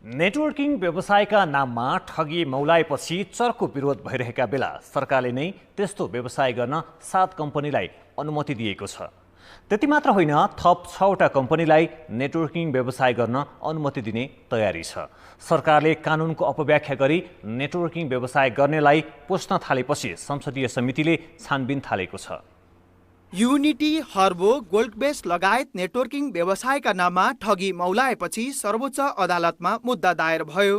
Networking व्यवसायका नाममा ठगी मौलाएपछि चर्को विरोध भइरहेका बेला सरकारले नै त्यस्तो व्यवसाय गर्न 7 कम्पनीलाई अनुमति दिएको छ। त्यति मात्र होइन, थप 6वटा कम्पनीलाई नेटवर्किङ व्यवसाय गर्न अनुमति दिने तयारी छ। सरकारले कानुनको अपव्याख्या गरी नेटवर्किङ व्यवसाय गर्नेलाई पोस्न थालेपछि संसदीय समितिले छानबिन थालेको छ। युनिटी, हर्बो, गोल्डबेस लगायत नेटवर्किङ व्यवसायका नाममा ठगी मौलाएपछि सर्वोच्च अदालतमा मुद्दा दायर भयो।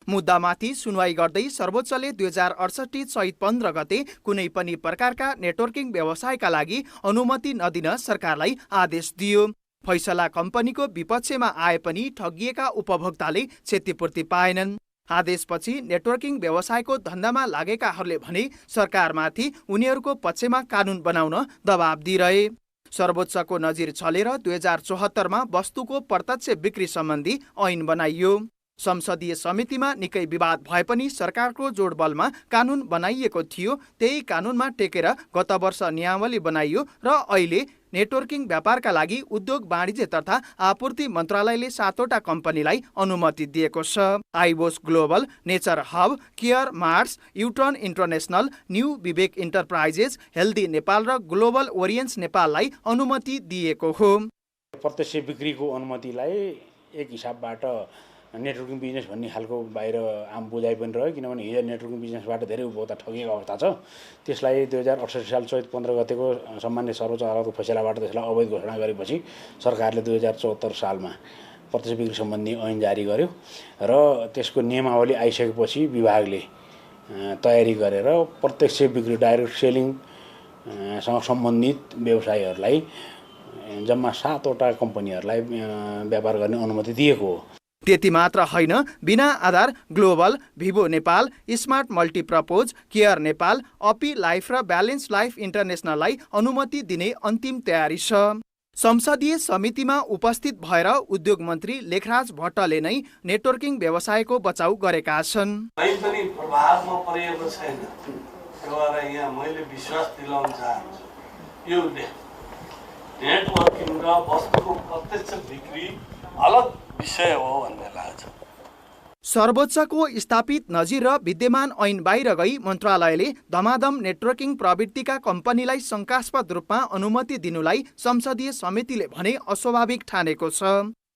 मुद्दामाथि सुनवाई गर्दै सर्वोच्चले 2068 चैत 15 गते कुनै पनि प्रकारका नेटवर्किङ व्यवसायका लागि अनुमति नदिन सरकारलाई आदेश दियो। फैसला कम्पनीको विपक्षमा आए पनि ठगिएका उपभोक्ताले क्षतिपूर्ति पाएनन्। आदेशपछि नेटवर्किङ व्यवसायको धन्दामा लागेकाहरूले भने सरकारमाथि उनीहरूको पक्षमा कानुन बनाउन दबाब दिइरहे। सर्वोच्चको नजिर चलेर 2074मा वस्तुको प्रत्यक्ष बिक्री सम्बन्धी ऐन बनाइयो। संसदीय समितिमा निकै विवाद भए पनि सरकारको जोडबलमा कानुन बनाइएको थियो। त्यही कानुनमा टेकेर गत वर्ष नियमावली बनाइयो र अहिले नेटवर्किङ व्यापारका लागि उद्योग वाणिज्य तथा आपूर्ति मन्त्रालयले 7वटा कम्पनीलाई अनुमति दिएको छ। आइबोस global, nature hub, care marts, U turn international, new Vivek enterprises, healthy Nepal र ग्लोबल ओरियन्स नेपाललाई अनुमति दिएको हो। प्रत्यक्ष बिक्रीको अनुमतिलाई एक हिसाबबाट नेटवर्किङ बिजनेस भन्ने खालको बाहिर आम बुझाइ पनि रह्यो, किनभने हिजो नेटवर्किङ बिजनेसबाट धेरै उपभोक्ता ठगिएको अवस्था छ। त्यसलाई 2068 साल चैत 15 गतेको सामान्य सर्वोच्च अदालतको फैसलाबाट त्यसलाई अवैध घोषणा गरेपछि सरकारले 2074 सालमा प्रत्यक्ष बिक्री सम्बन्धी ऐन जारी गर्यो र त्यसको नियमावली आइसकेपछि विभागले तयारी गरेर प्रत्यक्ष बिक्री डाइरेक्ट सेलिङसँग सम्बन्धित व्यवसायीहरूलाई जम्मा 7वटा कम्पनीहरूलाई व्यापार गर्ने अनुमति दिएको हो। त्यति मात्र होइन, बिना आधार ग्लोबल, भिभो Nepal, smart multipurpose, care Nepal, अपी लाइफ र ब्यालेन्स लाइफ इन्टरनेसनललाई अनुमति दिने अन्तिम तयारी छ। संसदीय समितिमा उपस्थित भएर उद्योग मन्त्री लेखराज भट्टले नै नेटवर्किङ व्यवसायको बचाउ गरेका छन्। पनि प्रभावमा परेको छैन। यहाँ मैले विश्वास दिलाउन चाहन्छु, यो नेटवर्किङ र वस्तुको प्रत्यक्ष बिक्री अलग विषय हो भन्ने लाग्छ। सर्वोच्चको स्थापित नजिर र विद्यमान ऐन बाहिर गई मन्त्रालयले धमाधम नेटवर्किङ प्रवृत्तिका कम्पनीलाई शङ्कास्पद रूपमा अनुमति दिनुलाई संसदीय समितिले भने अस्वाभाविक ठानेको छ।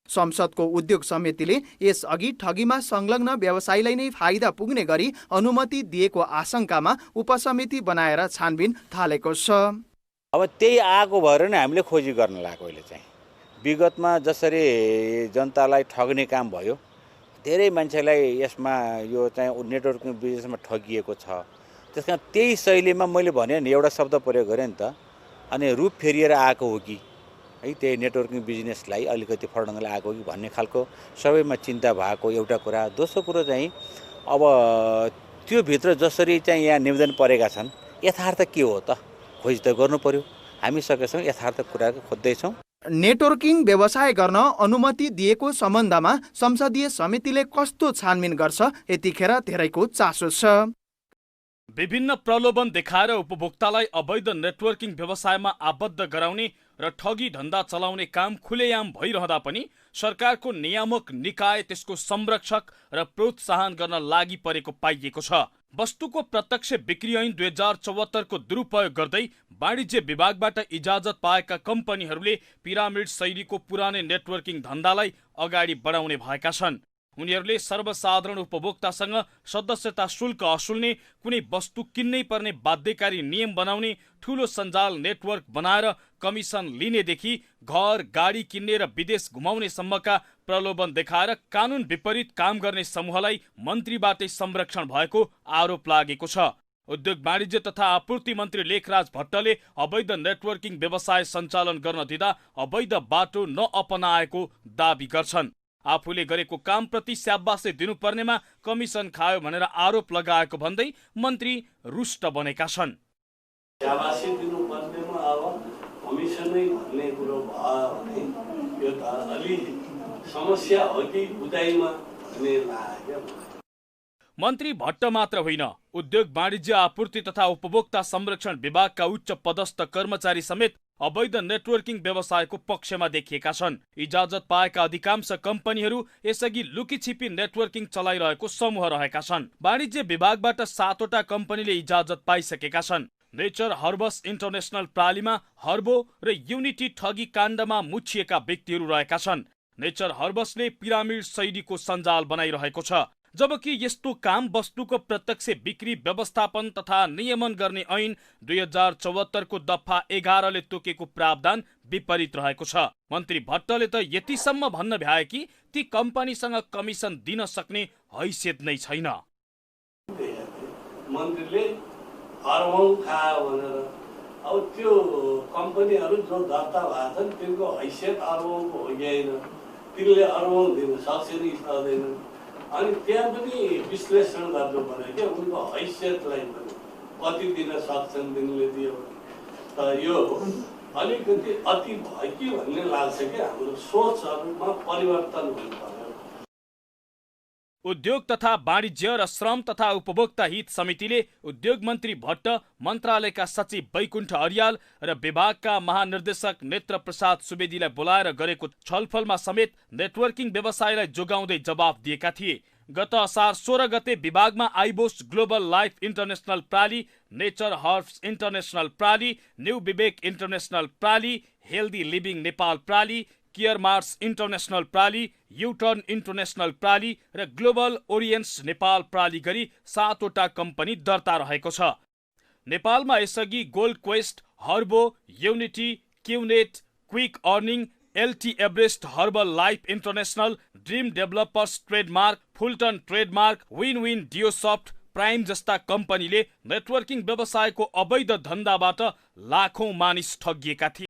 संसदको उद्योग समितिले यसअघि ठगीमा संलग्न व्यवसायीलाई नै फाइदा पुग्ने गरी अनुमति दिएको आशंकामा उपसमिति बनाएर छानबिन थालेको छ। अब त्यही आएको भएर नै हामीले खोजी गर्न लागेको। अहिले चाहिँ विगतमा जसरी जनतालाई ठग्ने काम भयो, धेरै मान्छेलाई यसमा यो चाहिँ नेटवर्किङ बिजनेसमा ठगिएको छ। त्यसकारण त्यही शैलीमा मैले भने नि, एउटा शब्द प्रयोग गरेँ नि त, अनि रूप फेरिएर आएको हो कि है त्यही नेटवर्किङ बिजनेसलाई अलिकति फरक आएको हो कि भन्ने खालको सबैमा चिन्ता भएको एउटा कुरा। दोस्रो कुरो चाहिँ अब त्यो भित्र जसरी चाहिँ यहाँ निवेदन परेका छन्, यथार्थ के हो त खोजी त गर्नु पर्यो। हामी सकेसम्म यथार्थ कुरा खोज्दैछौँ। नेटवर्किङ व्यवसाय गर्न अनुमति दिएको सम्बन्धमा संसदीय समितिले कस्तो छानबिन गर्छ, यतिखेर धेरैको चासो छ। विभिन्न प्रलोभन देखाएर उपभोक्तालाई अवैध नेटवर्किङ व्यवसायमा आबद्ध गराउने र ठगी धन्दा चलाउने काम खुलेआम भइरहँदा पनि सरकारको नियामक निकाय त्यसको संरक्षक र प्रोत्साहन गर्न लागि परेको पाइएको छ। वस्तुको प्रत्यक्ष बिक्री ऐन 2074 को दुरुपयोग गर्दै वाणिज्य विभागबाट इजाजत पाएका कम्पनीहरूले पिरामिड शैलीको पुरानै नेटवर्किङ धन्दालाई अगाडि बढाउने भएका छन्। उनीहरूले सर्वसाधारण उपभोक्तासँग सदस्यता शुल्क असुल्ने, कुनै वस्तु किन्नै पर्ने बाध्यकारी नियम बनाउने, ठूलो सञ्जाल नेटवर्क बनाएर कमिसन लिनेदेखि घर गाडी किन्ने र विदेश घुमाउने सम्मका प्रलोभन देखाएर कानुन विपरीत काम गर्ने समूहलाई मन्त्रीबाटै संरक्षण भएको आरोप लागेको छ। उद्योग वाणिज्य तथा आपूर्ति मन्त्री लेखराज भट्टले अवैध नेटवर्किङ व्यवसाय सञ्चालन गर्न दिँदा अवैध बाटो नअपनाएको दाबी गर्छन्। आफूले गरेको कामप्रति स्याबासी दिनुपर्नेमा कमिसन खायो भनेर आरोप लगाएको भन्दै मन्त्री रुष्ट बनेका छन्। स्याबासी दिनुपर्नेमा अब कमिसनै भन्ने कुरो भयो भने यो त अलि समस्या हो कि उदाइमा भन्ने लाग्यो। मन्त्री भट्ट मात्र होइन, उद्योग वाणिज्य आपूर्ति तथा उपभोक्ता संरक्षण विभागका उच्च पदस्थ कर्मचारी समेत अवैध नेटवर्किङ व्यवसायको पक्षमा देखिएका छन्। इजाजत पाएका अधिकांश कम्पनीहरू यसअघि लुकीछिपी नेटवर्किङ चलाइरहेको समूह रहेका छन्। वाणिज्य विभागबाट 7वटा कम्पनीले इजाजत पाइसकेका छन्। नेचर हर्बस इन्टरनेसनल प्रालीमा हर्बो र युनिटी ठगी काण्डमा मुछिएका व्यक्तिहरू रहेका छन्। नेचर हर्बसले पिरामिड शैलीको सञ्जाल बनाइरहेको छ, जबकि यस्तो काम वस्तुको प्रत्यक्ष बिक्री व्यवस्थापन तथा नियमन गर्ने ऐन 2074 को दफा 11 ले तोकेको प्रावधान विपरीत रहेको छ। मन्त्री भट्टले त यतिसम्म भन्न भ्याए कि ती कम्पनीसँग कमिसन दिन सक्ने हैसियत नै छैन। मन्त्रीले अरबौं खायो भनेर अब त्यो कम्पनीहरू जो दर्ता भएको छन् तिनको हैसियत अरबौंको होइन, तिनले अरबौं दिन सक्छन् कि सक्दैनन्। अनि त्यहाँ पनि विश्लेषण गर्नु पर्यो क्या उनको हैसियतलाई पनि कति दिन सक्छन् तिनले दियो भने। त यो अलिकति अति भयो कि भन्ने लाग्छ कि हाम्रो सोचहरूमा परिवर्तन हुनु पर्यो। उद्योग तथा वाणिज्य र श्रम तथा उपभोक्ता हित समितिले उद्योग मन्त्री भट्ट, मन्त्रालयका सचिव वैकुण्ठ अर्याल र विभागका महानिर्देशक नेत्र प्रसाद सुवेदीलाई बोलाएर गरेको छलफलमा समेत नेटवर्किङ व्यवसायलाई जोगाउँदै जवाफ दिएका थिए। गत असार 16 गते विभागमा आइबोस ग्लोबल लाइफ इन्टरनेसनल प्राली, नेचर हर्ब्स इन्टरनेसनल प्राली, न्यू विवेक इन्टरनेसनल प्राली, हेल्दी लिभिङ नेपाल प्राली, केयर मार्स इन्टरनेसनल प्राली, युटर्न इन्टरनेसनल प्राली र ग्लोबल ओरियन्स नेपाल प्राली गरी 7वटा कम्पनी दर्ता रहेको छ। नेपालमा यसअघि गोल्ड क्वेस्ट, हर्बो, unity, QNet, quick earning, LT Everest herbal life international, dream developers trademark, Fulton trademark, win win डियोसफ्ट, प्राइम जस्ता कम्पनीले नेटवर्किङ व्यवसायको अवैध धन्दाबाट लाखौं मानिस ठगिएका थिए।